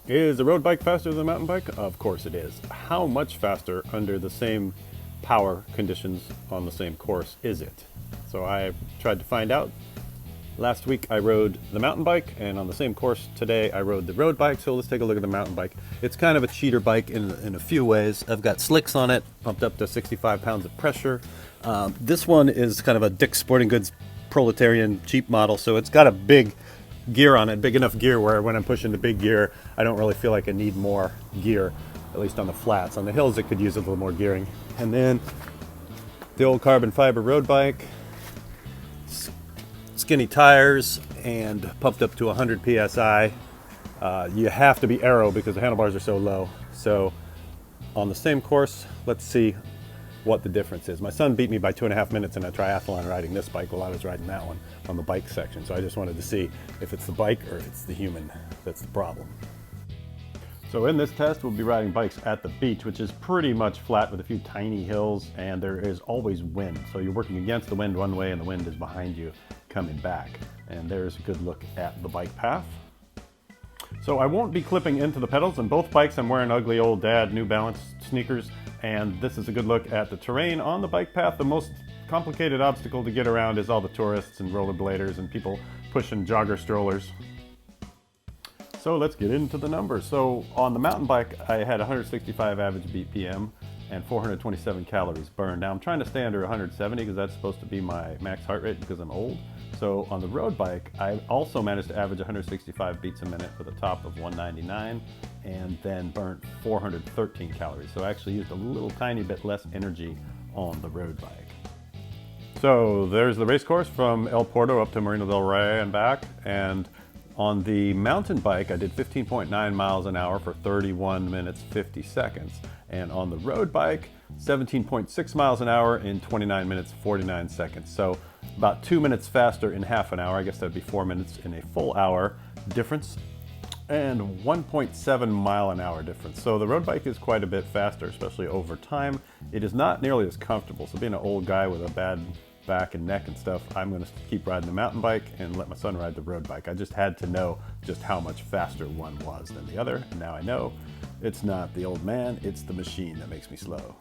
Is a road bike faster than a mountain bike? Of course it is. How much faster under the same power conditions on the same course is it? So I tried to find out. Last week I rode the mountain bike, and on the same course today I rode the road bike. So let's take a look at the mountain bike. It's kind of a cheater bike in a few ways. I've got slicks on it, pumped up to 65 pounds of pressure. This one is kind of a Dick's Sporting Goods proletarian cheap model, so it's got a big gear on it, big enough gear where when I'm pushing the big gear, I don't really feel like I need more gear, at least on the flats. On the hills, it could use a little more gearing. And then the old carbon fiber road bike, skinny tires, and pumped up to 100 psi. You have to be aero because the handlebars are so low. So on the same course, let's see what the difference is. My son beat me by 2.5 minutes in a triathlon riding this bike while I was riding that one on the bike section. So I just wanted to see if it's the bike or if it's the human that's the problem. So in this test, we'll be riding bikes at the beach, which is pretty much flat with a few tiny hills, and there is always wind. So you're working against the wind one way and the wind is behind you coming back. And there's a good look at the bike path. So I won't be clipping into the pedals. In both bikes, I'm wearing ugly old dad New Balance sneakers. And this is a good look at the terrain on the bike path. The most complicated obstacle to get around is all the tourists and rollerbladers and people pushing jogger strollers. So let's get into the numbers. So on the mountain bike, I had 165 average BPM and 427 calories burned. Now I'm trying to stay under 170 because that's supposed to be my max heart rate because I'm old. So on the road bike, I also managed to average 165 beats a minute with a top of 199 and then burnt 413 calories. So I actually used a little tiny bit less energy on the road bike. So there's the race course from El Porto up to Marina del Rey and back. And on the mountain bike, I did 15.9 miles an hour for 31 minutes, 50 seconds. And on the road bike, 17.6 miles an hour in 29 minutes, 49 seconds. So about 2 minutes faster in half an hour. I guess that'd be 4 minutes in a full hour difference, and 1.7 mile an hour difference. So the road bike is quite a bit faster, especially over time. It is not nearly as comfortable. So being an old guy with a bad back and neck and stuff, I'm going to keep riding the mountain bike and let my son ride the road bike. I just had to know just how much faster one was than the other, and now I know it's not the old man, it's the machine that makes me slow.